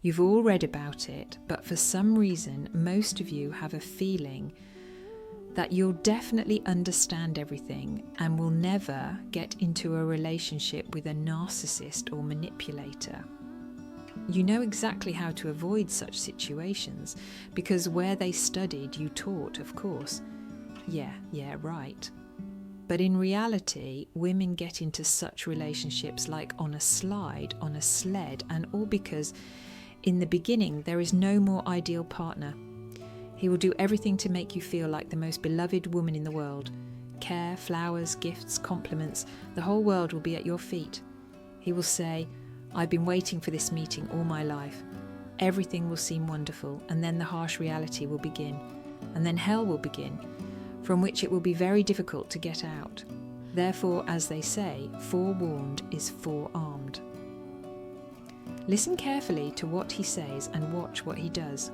You've all read about it, but for some reason, most of you have a feeling that you'll definitely understand everything and will never get into a relationship with a narcissist or manipulator. You know exactly how to avoid such situations because where they studied, you taught, of course. Yeah, right. But in reality, women get into such relationships like on a slide, on a sled, and all because in the beginning there is no more ideal partner. He will do everything to make you feel like the most beloved woman in the world. Care, flowers, gifts, compliments, the whole world will be at your feet. He will say, I've been waiting for this meeting all my life. Everything will seem wonderful, and then the harsh reality will begin, and then hell will begin, from which it will be very difficult to get out. Therefore, as they say, forewarned is forearmed. Listen carefully to what he says and watch what he does.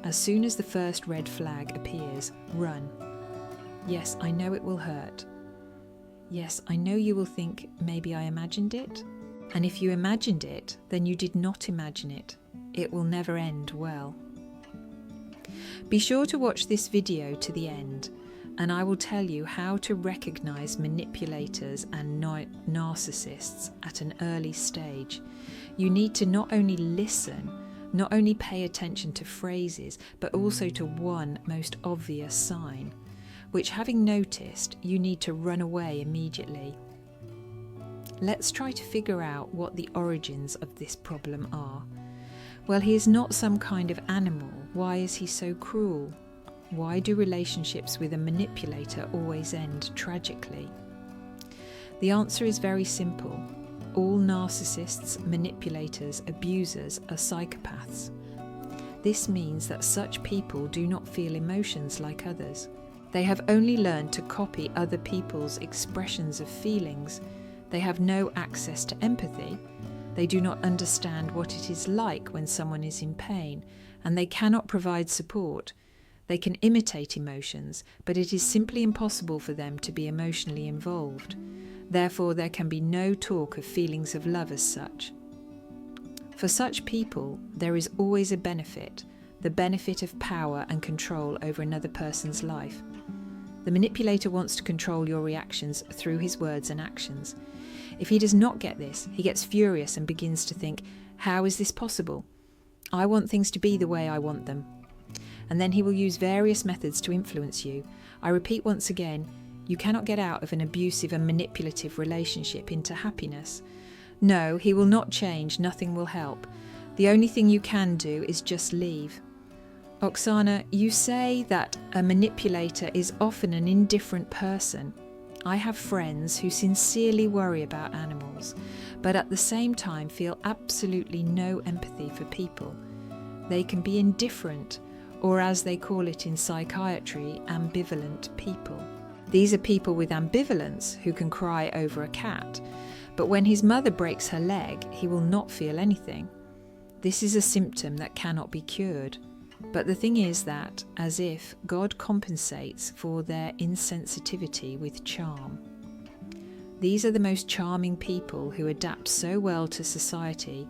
As soon as the first red flag appears, run. Yes, I know it will hurt. Yes, I know you will think, maybe I imagined it. And if you imagined it, then you did not imagine it. It will never end well. Be sure to watch this video to the end, and I will tell you how to recognize manipulators and narcissists at an early stage. You need to not only listen, not only pay attention to phrases, but also to one most obvious sign, which having noticed, you need to run away immediately. Let's try to figure out what the origins of this problem are. Well, he is not some kind of animal. Why is he so cruel? Why do relationships with a manipulator always end tragically? The answer is very simple. All narcissists, manipulators, abusers are psychopaths. This means that such people do not feel emotions like others. They have only learned to copy other people's expressions of feelings. They have no access to empathy. They do not understand what it is like when someone is in pain, and they cannot provide support. They can imitate emotions, but it is simply impossible for them to be emotionally involved. Therefore, there can be no talk of feelings of love as such. For such people, there is always a benefit, the benefit of power and control over another person's life. The manipulator wants to control your reactions through his words and actions. If he does not get this, he gets furious and begins to think, how is this possible? I want things to be the way I want them. And then he will use various methods to influence you. I repeat once again, you cannot get out of an abusive and manipulative relationship into happiness. No, he will not change, nothing will help. The only thing you can do is just leave. Oksana, you say that a manipulator is often an indifferent person. I have friends who sincerely worry about animals, but at the same time feel absolutely no empathy for people. They can be indifferent, or as they call it in psychiatry, ambivalent people. These are people with ambivalence who can cry over a cat, but when his mother breaks her leg, he will not feel anything. This is a symptom that cannot be cured. But the thing is that, as if God compensates for their insensitivity with charm. These are the most charming people who adapt so well to society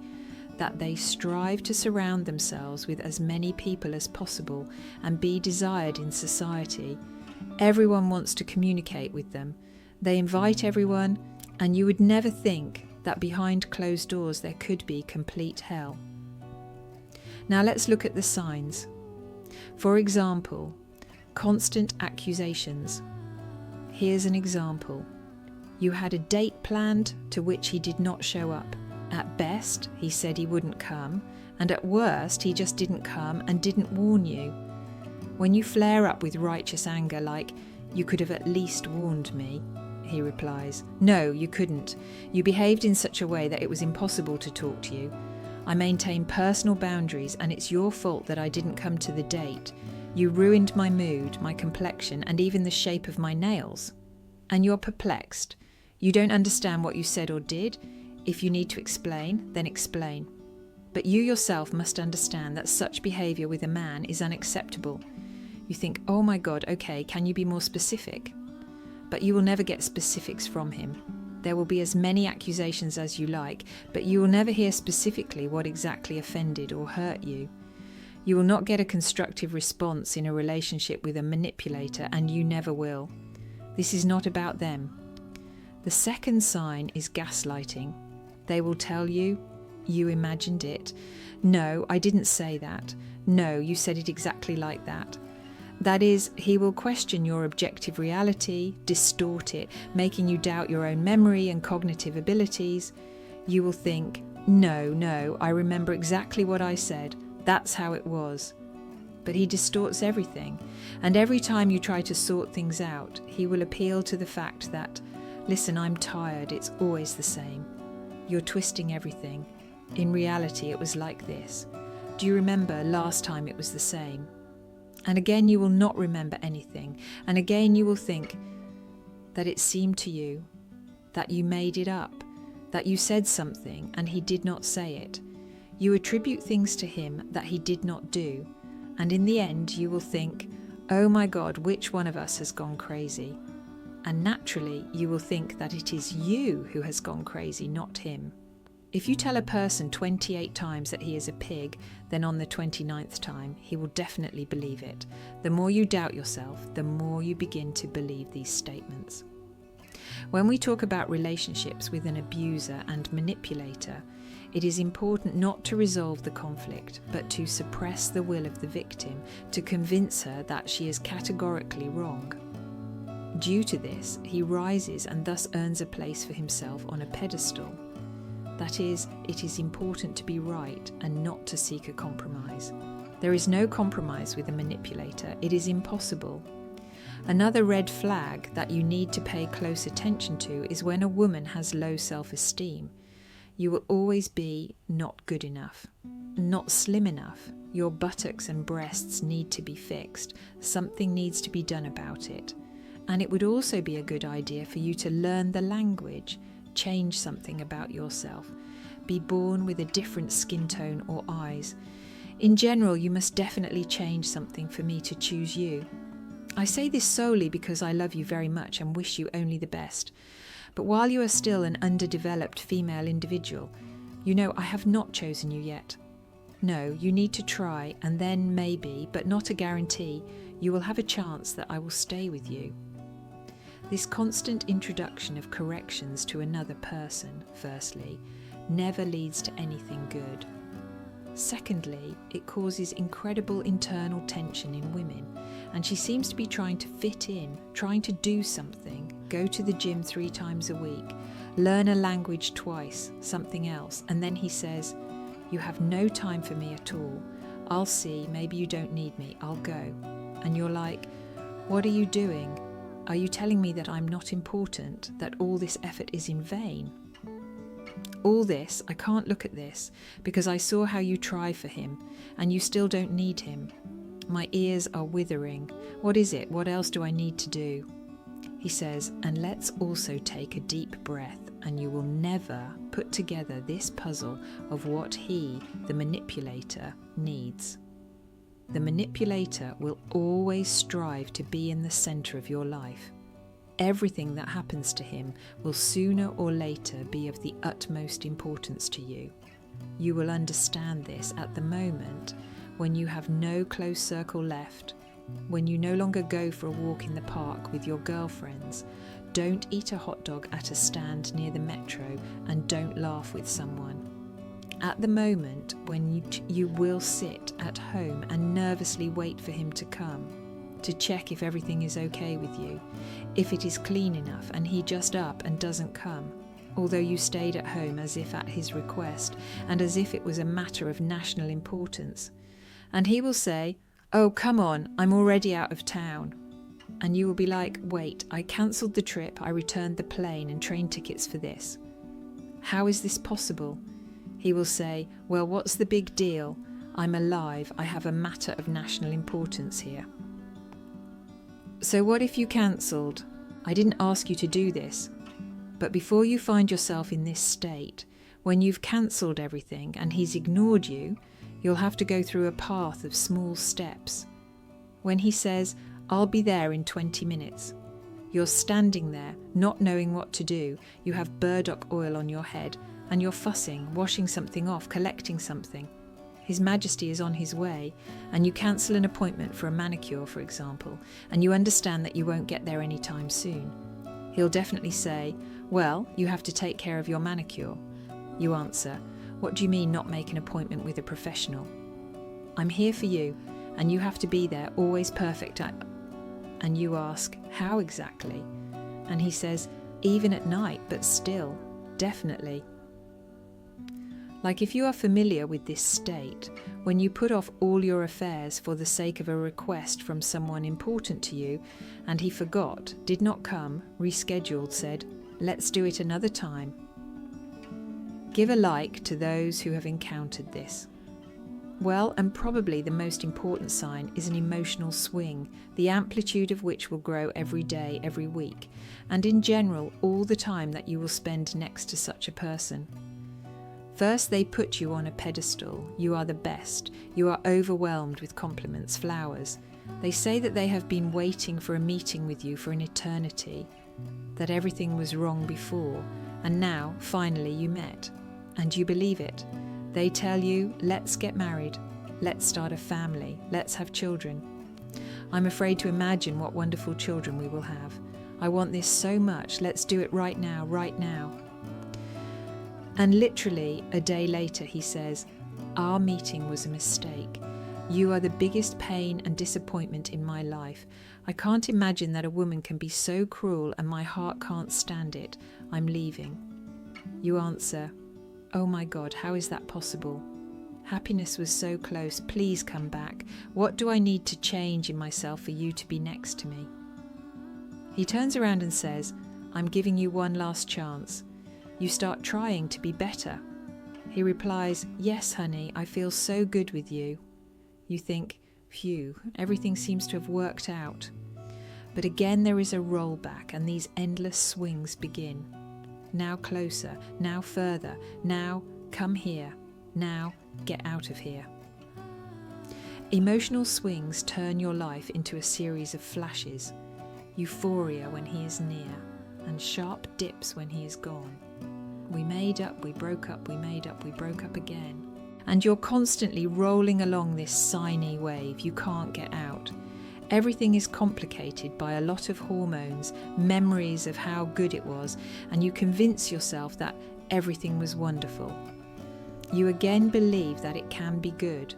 that they strive to surround themselves with as many people as possible and be desired in society. Everyone wants to communicate with them. They invite everyone, and you would never think that behind closed doors there could be complete hell. Now let's look at the signs. For example, constant accusations. Here's an example. You had a date planned to which he did not show up. At best, he said he wouldn't come, and at worst, he just didn't come and didn't warn you. When you flare up with righteous anger like, "You could have at least warned me," he replies, "No, you couldn't. You behaved in such a way that it was impossible to talk to you. I maintain personal boundaries, and it's your fault that I didn't come to the date. You ruined my mood, my complexion, and even the shape of my nails. And you're perplexed. You don't understand what you said or did. If you need to explain, then explain. But you yourself must understand that such behaviour with a man is unacceptable. You think, oh my God, okay, can you be more specific? But you will never get specifics from him. There will be as many accusations as you like, but you will never hear specifically what exactly offended or hurt you. You will not get a constructive response in a relationship with a manipulator, and you never will. This is not about them. The second sign is gaslighting. They will tell you, you imagined it. No, I didn't say that. No, you said it exactly like that. That is, he will question your objective reality, distort it, making you doubt your own memory and cognitive abilities. You will think, no, I remember exactly what I said. That's how it was. But he distorts everything. And every time you try to sort things out, he will appeal to the fact that, listen, I'm tired, it's always the same. You're twisting everything. In reality, it was like this. Do you remember last time it was the same? And again, you will not remember anything. And again, you will think that it seemed to you that you made it up, that you said something and he did not say it. You attribute things to him that he did not do. And in the end, you will think, oh my God, which one of us has gone crazy? And naturally, you will think that it is you who has gone crazy, not him. If you tell a person 28 times that he is a pig, then on the 29th time, he will definitely believe it. The more you doubt yourself, the more you begin to believe these statements. When we talk about relationships with an abuser and manipulator, it is important not to resolve the conflict, but to suppress the will of the victim, to convince her that she is categorically wrong. Due to this, he rises and thus earns a place for himself on a pedestal. That is, it is important to be right and not to seek a compromise. There is no compromise with a manipulator. It is impossible. Another red flag that you need to pay close attention to is when a woman has low self-esteem. You will always be not good enough, not slim enough. Your buttocks and breasts need to be fixed. Something needs to be done about it. And it would also be a good idea for you to learn the language. Change something about yourself. Be born with a different skin tone or eyes. In general, you must definitely change something for me to choose you. I say this solely because I love you very much and wish you only the best. But while you are still an underdeveloped female individual, you know I have not chosen you yet. No, you need to try, and then maybe, but not a guarantee, you will have a chance that I will stay with you. This constant introduction of corrections to another person, firstly, never leads to anything good. Secondly, it causes incredible internal tension in women, and she seems to be trying to fit in, trying to do something, go to the gym 3 times a week, learn a language twice, something else, and then he says, you have no time for me at all. I'll see, maybe you don't need me, I'll go. And you're like, what are you doing? Are you telling me that I'm not important, that all this effort is in vain? All this, I can't look at this, because I saw how you try for him, and you still don't need him. My ears are withering. What is it? What else do I need to do? He says, and let's also take a deep breath, and you will never put together this puzzle of what he, the manipulator, needs. The manipulator will always strive to be in the centre of your life. Everything that happens to him will sooner or later be of the utmost importance to you. You will understand this at the moment when you have no close circle left, when you no longer go for a walk in the park with your girlfriends, don't eat a hot dog at a stand near the metro, and don't laugh with someone. At the moment when you will sit at home and nervously wait for him to come, to check if everything is okay with you, if it is clean enough, and he just up and doesn't come, although you stayed at home as if at his request and as if it was a matter of national importance. And he will say, oh, come on, I'm already out of town. And you will be like, wait, I cancelled the trip, I returned the plane and train tickets for this. How is this possible? He will say, well, what's the big deal? I'm alive, I have a matter of national importance here. So what if you cancelled? I didn't ask you to do this. But before you find yourself in this state, when you've cancelled everything and he's ignored you, you'll have to go through a path of small steps. When he says, I'll be there in 20 minutes, You're standing there, not knowing what to do. You have burdock oil on your head, and you're fussing, washing something off, collecting something. His Majesty is on his way, and you cancel an appointment for a manicure, for example, and you understand that you won't get there anytime soon. He'll definitely say, "Well, you have to take care of your manicure." You answer, "What do you mean not make an appointment with a professional?" "I'm here for you, and you have to be there, always perfect." And you ask, "How exactly?" And he says, "Even at night, but still, definitely." Like, if you are familiar with this state, when you put off all your affairs for the sake of a request from someone important to you, and he forgot, did not come, rescheduled, said, "Let's do it another time." Give a like to those who have encountered this. Well, and probably the most important sign is an emotional swing, the amplitude of which will grow every day, every week, and in general all the time that you will spend next to such a person. First, they put you on a pedestal. You are the best. You are overwhelmed with compliments, flowers. They say that they have been waiting for a meeting with you for an eternity, that everything was wrong before, and now, finally, you met. And you believe it. They tell you, "Let's get married. Let's start a family. Let's have children. I'm afraid to imagine what wonderful children we will have. I want this so much. Let's do it right now, right now." And literally a day later he says, "Our meeting was a mistake. You are the biggest pain and disappointment in my life. I can't imagine that a woman can be so cruel, and my heart can't stand it. I'm leaving." You answer, "Oh my God, how is that possible? Happiness was so close. Please come back. What do I need to change in myself for you to be next to me?" He turns around and says, "I'm giving you one last chance." You start trying to be better. He replies, "Yes, honey, I feel so good with you." You think, phew, everything seems to have worked out. But again there is a rollback, and these endless swings begin. Now closer, now further, now come here, now get out of here. Emotional swings turn your life into a series of flashes. Euphoria when he is near, and sharp dips when he is gone. We made up, we broke up, we made up, we broke up again. And you're constantly rolling along this sine wave. You can't get out. Everything is complicated by a lot of hormones, memories of how good it was, and you convince yourself that everything was wonderful. You again believe that it can be good,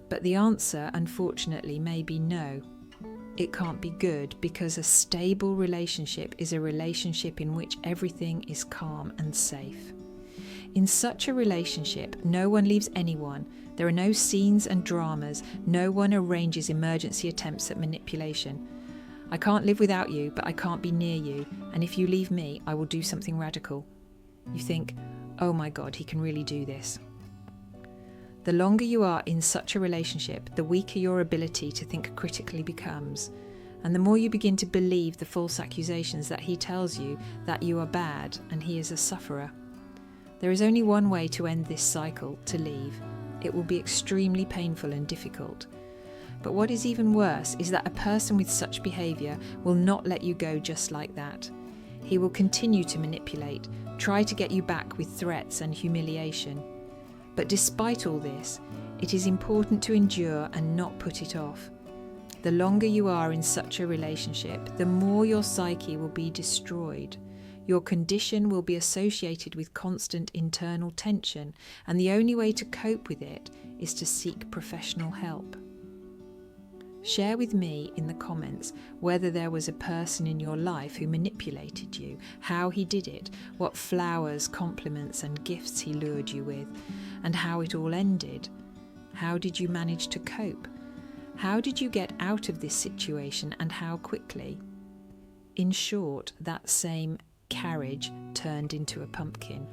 but the answer, unfortunately, may be no. It can't be good, because a stable relationship is a relationship in which everything is calm and safe. In such a relationship, no one leaves anyone. There are no scenes and dramas. No one arranges emergency attempts at manipulation. "I can't live without you, but I can't be near you. And if you leave me, I will do something radical." You think, "Oh my God, he can really do this." The longer you are in such a relationship, the weaker your ability to think critically becomes, and the more you begin to believe the false accusations that he tells you that you are bad and he is a sufferer. There is only one way to end this cycle: to leave. It will be extremely painful and difficult. But what is even worse is that a person with such behaviour will not let you go just like that. He will continue to manipulate, try to get you back with threats and humiliation. But despite all this, it is important to endure and not put it off. The longer you are in such a relationship, the more your psyche will be destroyed. Your condition will be associated with constant internal tension, and the only way to cope with it is to seek professional help. Share with me in the comments whether there was a person in your life who manipulated you, how he did it, what flowers, compliments and gifts he lured you with, and how it all ended. How did you manage to cope? How did you get out of this situation, and how quickly? In short, that same carriage turned into a pumpkin.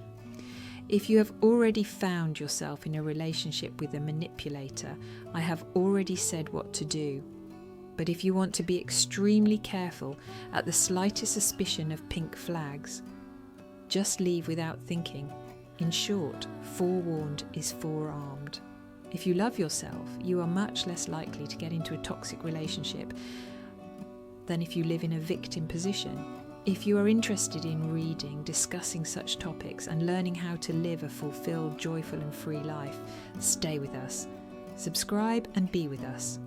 If you have already found yourself in a relationship with a manipulator, I have already said what to do. But if you want to be extremely careful at the slightest suspicion of pink flags, just leave without thinking. In short, forewarned is forearmed. If you love yourself, you are much less likely to get into a toxic relationship. than if you live in a victim position. If you are interested in reading, discussing such topics, and learning how to live a fulfilled, joyful, and free life, stay with us. Subscribe and be with us.